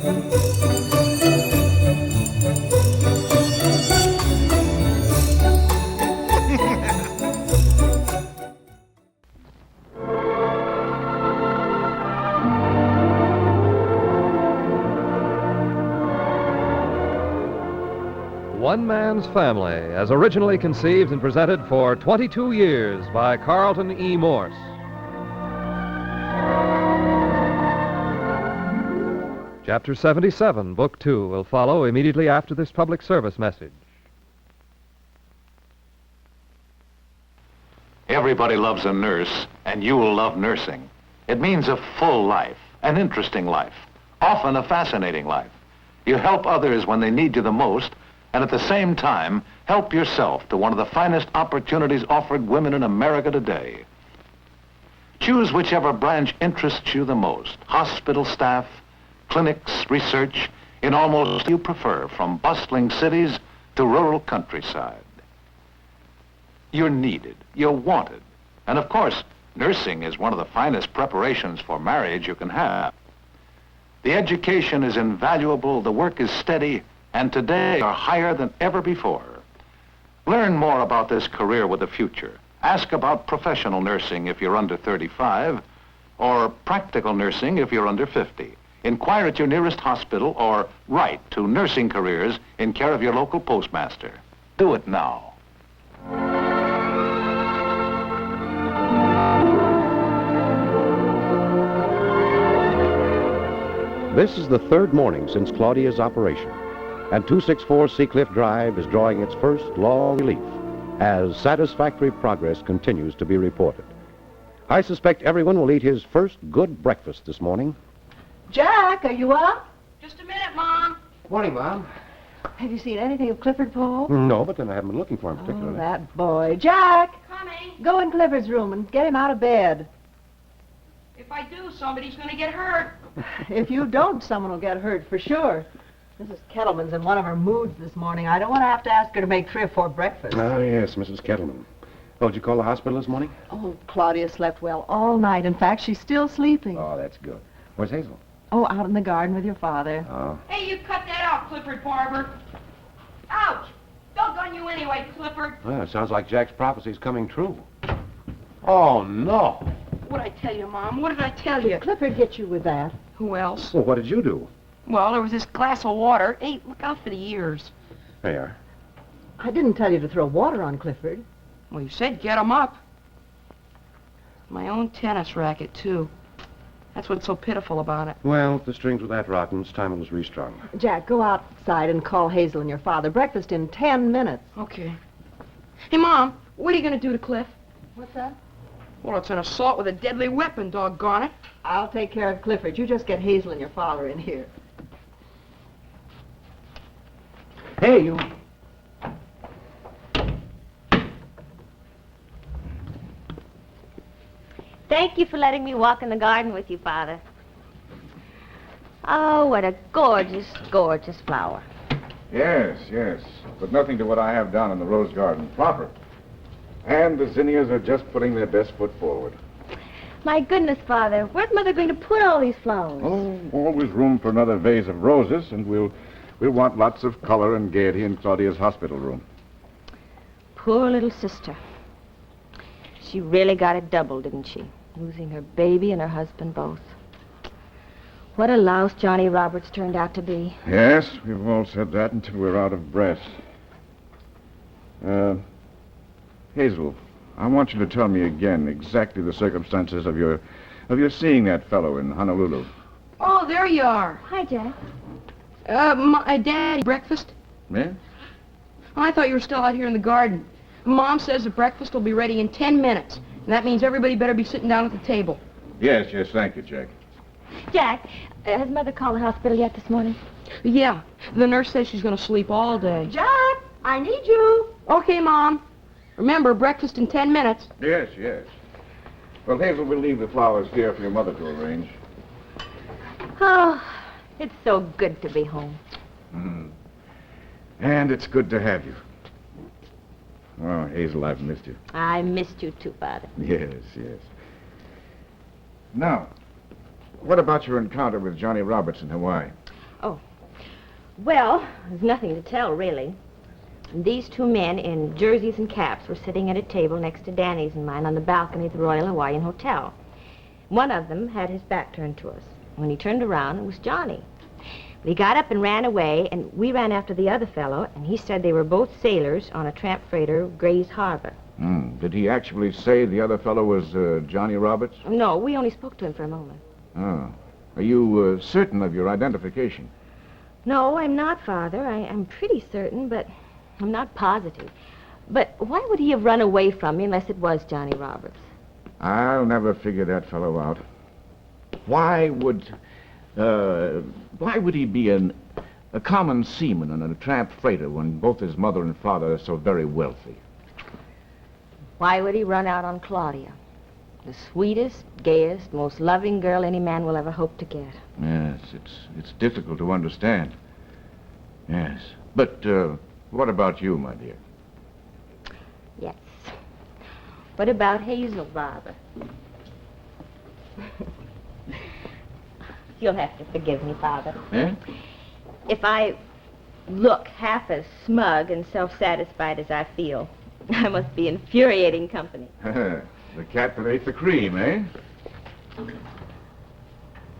One Man's Family, as originally conceived and presented for 22 years by Carlton E. Morse. Chapter 77, Book 2, will follow immediately after this public service message. Everybody loves a nurse, and you will love nursing. It means a full life, an interesting life, often a fascinating life. You help others when they need you the most, and at the same time, help yourself to one of the finest opportunities offered women in America today. Choose whichever branch interests you the most. Hospital staff, clinics, research, in almost you prefer, from bustling cities to rural countryside. You're needed, you're wanted, and of course, nursing is one of the finest preparations for marriage you can have. The education is invaluable, the work is steady, and today are higher than ever before. Learn more about this career with the future. Ask about professional nursing if you're under 35, or practical nursing if you're under 50. Inquire at your nearest hospital or write to Nursing Careers in care of your local postmaster. Do it now. This is the third morning since Claudia's operation, and 264 Seacliff Drive is drawing its first long relief as satisfactory progress continues to be reported. I suspect everyone will eat his first good breakfast this morning. Jack, are you up? Just a minute, Mom. Morning, Mom. Have you seen anything of Clifford, Paul? No, but then I haven't been looking for him particularly. Oh, that boy. Jack, Coming. go in Clifford's room and get him out of bed. If I do, somebody's going to get hurt. If you don't, someone will get hurt for sure. Mrs. Kettleman's in one of her moods this morning. I don't want to have to ask her to make 3 or 4 breakfasts. Oh, yes, Mrs. Kettleman. Oh, did you call the hospital this morning? Oh, Claudia slept well all night. In fact, she's still sleeping. Oh, that's good. Where's Hazel? Oh, out in the garden with your father. Oh. Hey, you cut that out, Clifford Barber. Ouch! Doggone you anyway, Clifford. Well, it sounds like Jack's prophecy's coming true. Oh, no. What'd I tell you, Mom? What did I tell you? Clifford hit you with that. Who else? Well, what did you do? Well, there was this glass of water. Hey, look out for the ears. There you are. I didn't tell you to throw water on Clifford. Well, you said get 'em up. My own tennis racket, too. That's what's so pitiful about it. Well, if the strings were that rotten, it's time it was restrung. Jack, go outside and call Hazel and your father. Breakfast in 10 minutes. Okay. Hey, Mom, what are you going to do to Cliff? What's that? Well, it's an assault with a deadly weapon, doggone it. I'll take care of Clifford. You just get Hazel and your father in here. Hey, you. Thank you for letting me walk in the garden with you, Father. Oh, what a gorgeous, gorgeous flower. Yes, yes. But nothing to what I have down in the rose garden proper. And the zinnias are just putting their best foot forward. My goodness, Father, where's Mother going to put all these flowers? Oh, always room for another vase of roses, and we'll want lots of color and gaiety in Claudia's hospital room. Poor little sister. She really got it double, didn't she? Losing her baby and her husband both. What a louse Johnny Roberts turned out to be. Yes, we've all said that until we're out of breath. Hazel, I want you to tell me again exactly the circumstances of your seeing that fellow in Honolulu. Oh, there you are. Hi, Jack. My Daddy, breakfast? Yeah? Oh, I thought you were still out here in the garden. Mom says the breakfast will be ready in 10 minutes. And that means everybody better be sitting down at the table. Yes, thank you, Jack. Jack, has Mother called the hospital yet this morning? Yeah, the nurse says she's going to sleep all day. Jack, I need you. Okay, Mom. Remember, breakfast in 10 minutes. Yes. Well, Hazel, we'll leave the flowers here for your mother to arrange. Oh, it's so good to be home. Mm. And it's good to have you. Oh, Hazel, I've missed you. I missed you too, Father. Yes. Now, what about your encounter with Johnny Roberts in Hawaii? Oh. Well, there's nothing to tell, really. These two men in jerseys and caps were sitting at a table next to Danny's and mine on the balcony of the Royal Hawaiian Hotel. One of them had his back turned to us. When he turned around, it was Johnny. He got up and ran away, and we ran after the other fellow, and he said they were both sailors on a tramp freighter, Gray's Harbor. Did he actually say the other fellow was Johnny Roberts? No, we only spoke to him for a moment. Oh. Are you certain of your identification? No, I'm not, Father. I'm pretty certain, but I'm not positive. But why would he have run away from me unless it was Johnny Roberts? I'll never figure that fellow out. Why would he be a common seaman on a tramp freighter when both his mother and father are so very wealthy? Why would he run out on Claudia? The sweetest, gayest, most loving girl any man will ever hope to get. Yes, it's difficult to understand. Yes. But what about you, my dear? Yes. What about Hazel, Father? You'll have to forgive me, Father. Eh? If I look half as smug and self-satisfied as I feel, I must be infuriating company. The cat that ate the cream, eh?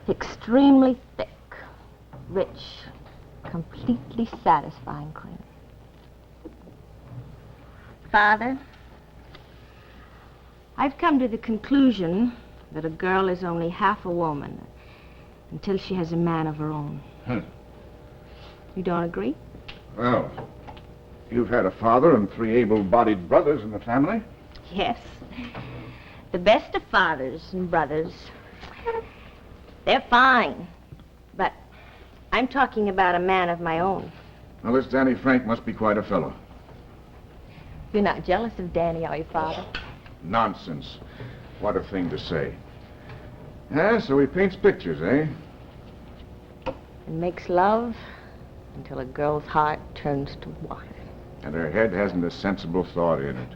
Extremely thick, rich, completely satisfying cream. Father, I've come to the conclusion that a girl is only half a woman until she has a man of her own. You don't agree? Well, you've had a father and 3 able-bodied brothers in the family. Yes. The best of fathers and brothers. They're fine. But I'm talking about a man of my own. Well, this Danny Frank must be quite a fellow. You're not jealous of Danny, are you, Father? Nonsense. What a thing to say. Yeah, so he paints pictures, eh? And makes love until a girl's heart turns to water. And her head hasn't a sensible thought in it.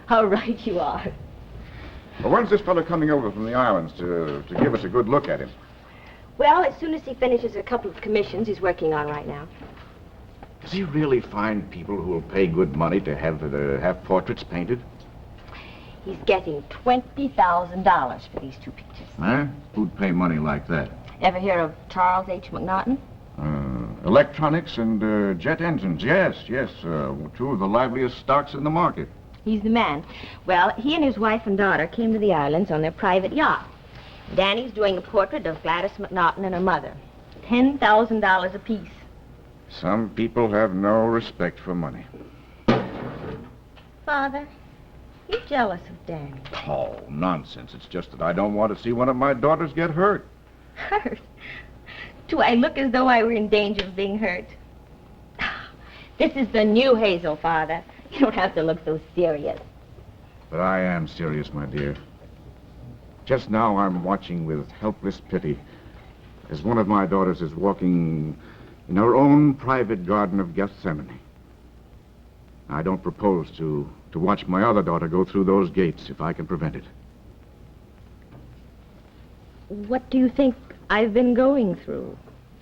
How right you are. Well, when's this fellow coming over from the islands to give us a good look at him? Well, as soon as he finishes a couple of commissions he's working on right now. Does he really find people who will pay good money to have portraits painted? He's getting $20,000 for these 2 pictures. Huh? Who'd pay money like that? Ever hear of Charles H. McNaughton? Electronics and jet engines. Yes. 2 of the liveliest stocks in the market. He's the man. Well, he and his wife and daughter came to the islands on their private yacht. Danny's doing a portrait of Gladys McNaughton and her mother. $10,000 apiece. Some people have no respect for money. Father, you're jealous of Danny. Oh, nonsense. It's just that I don't want to see one of my daughters get hurt. Hurt? Do I look as though I were in danger of being hurt? This is the new Hazel, Father. You don't have to look so serious. But I am serious, my dear. Just now I'm watching with helpless pity as one of my daughters is walking in her own private garden of Gethsemane. I don't propose to watch my other daughter go through those gates if I can prevent it. What do you think I've been going through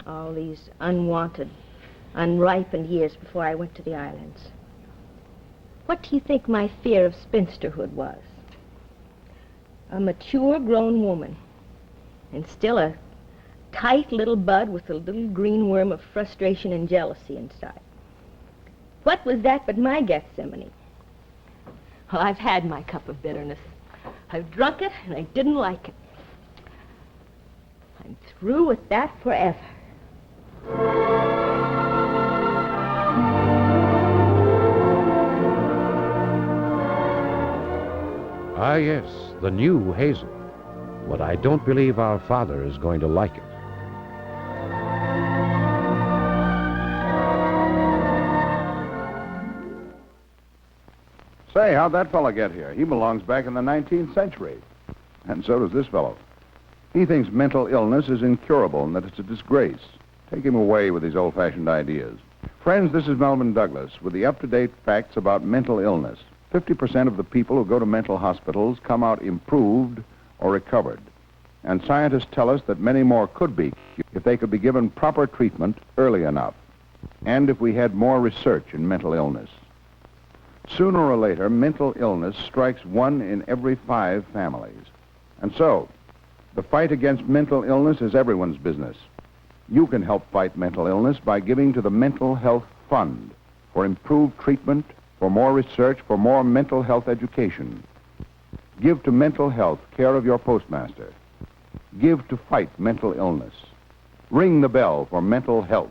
all these unwanted, unripened years before I went to the islands? What do you think my fear of spinsterhood was? A mature grown woman, and still a tight little bud with a little green worm of frustration and jealousy inside. What was that but my Gethsemane? Well, I've had my cup of bitterness. I've drunk it, and I didn't like it. I'm through with that forever. Ah, yes, the new Hazel. But I don't believe our father is going to like it. Say, how'd that fellow get here? He belongs back in the 19th century. And so does this fellow. He thinks mental illness is incurable and that it's a disgrace. Take him away with his old-fashioned ideas. Friends, this is Melvin Douglas with the up-to-date facts about mental illness. 50% of the people who go to mental hospitals come out improved or recovered. And scientists tell us that many more could be if they could be given proper treatment early enough, and if we had more research in mental illness. Sooner or later, mental illness strikes 1 in every 5 families. And so, the fight against mental illness is everyone's business. You can help fight mental illness by giving to the Mental Health Fund for improved treatment, for more research, for more mental health education. Give to mental health, care of your postmaster. Give to fight mental illness. Ring the bell for mental health.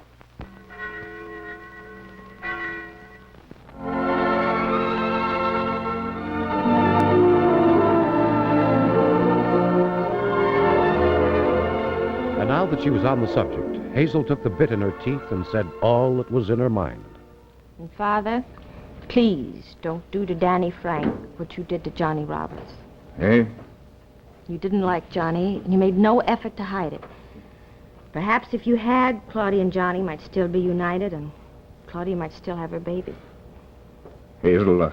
And now that she was on the subject, Hazel took the bit in her teeth and said all that was in her mind. And Father, please don't do to Danny Frank what you did to Johnny Roberts. Hey? You didn't like Johnny, and you made no effort to hide it. Perhaps if you had, Claudia and Johnny might still be united, and Claudia might still have her baby. Hazel,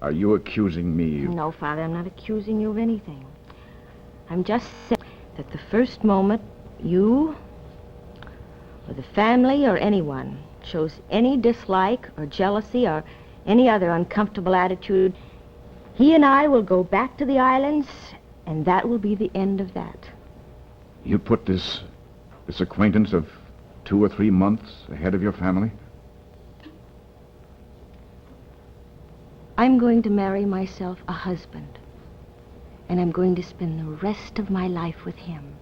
are you accusing me? No, Father, I'm not accusing you of anything. I'm just saying that the first moment you, or the family, or anyone shows any dislike or jealousy or any other uncomfortable attitude, he and I will go back to the islands, and that will be the end of that. You put this acquaintance of 2 or 3 months ahead of your family? I'm going to marry myself a husband, and I'm going to spend the rest of my life with him,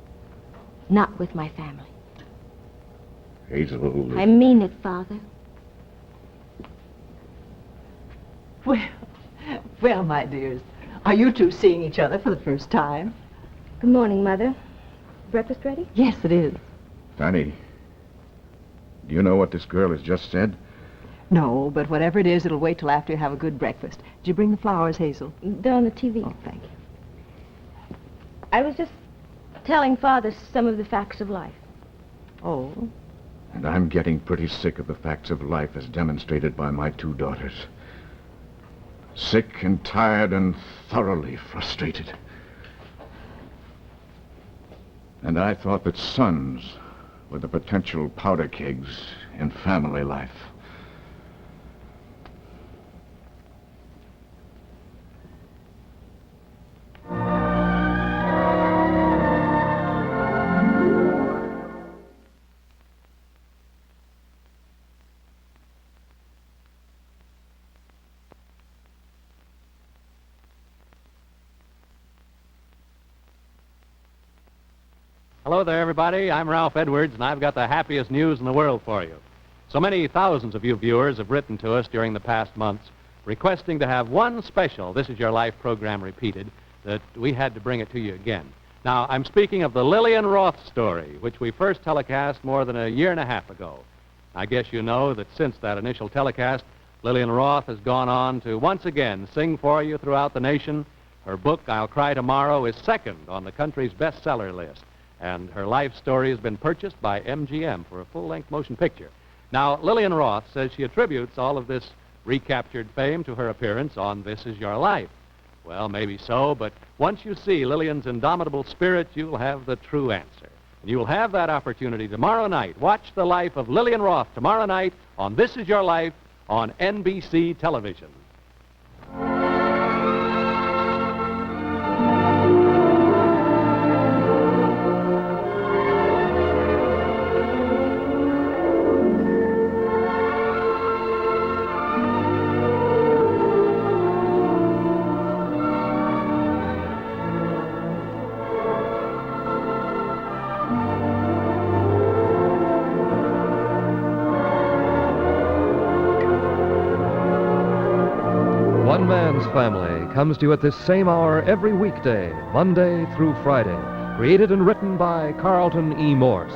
not with my family. Hazel... I mean it, Father. Well, my dears, are you two seeing each other for the first time? Good morning, Mother. Breakfast ready? Yes, it is. Fanny, do you know what this girl has just said? No, but whatever it is, it'll wait till after you have a good breakfast. Did you bring the flowers, Hazel? They're on the TV. Oh, thank you. I was just telling Father some of the facts of life. Oh? And I'm getting pretty sick of the facts of life as demonstrated by my 2 daughters. Sick and tired and thoroughly frustrated. And I thought that sons were the potential powder kegs in family life. Hello there, everybody. I'm Ralph Edwards, and I've got the happiest news in the world for you. So many thousands of you viewers have written to us during the past months requesting to have one special This Is Your Life program repeated that we had to bring it to you again. Now, I'm speaking of the Lillian Roth story, which we first telecast more than a year and a half ago. I guess you know that since that initial telecast, Lillian Roth has gone on to once again sing for you throughout the nation. Her book, I'll Cry Tomorrow, is second on the country's bestseller list. And her life story has been purchased by MGM for a full-length motion picture. Now, Lillian Roth says she attributes all of this recaptured fame to her appearance on This Is Your Life. Well, maybe so, but once you see Lillian's indomitable spirit, you'll have the true answer. And you'll have that opportunity tomorrow night. Watch the life of Lillian Roth tomorrow night on This Is Your Life on NBC television. One Man's Family comes to you at this same hour every weekday, Monday through Friday. Created and written by Carlton E. Morse.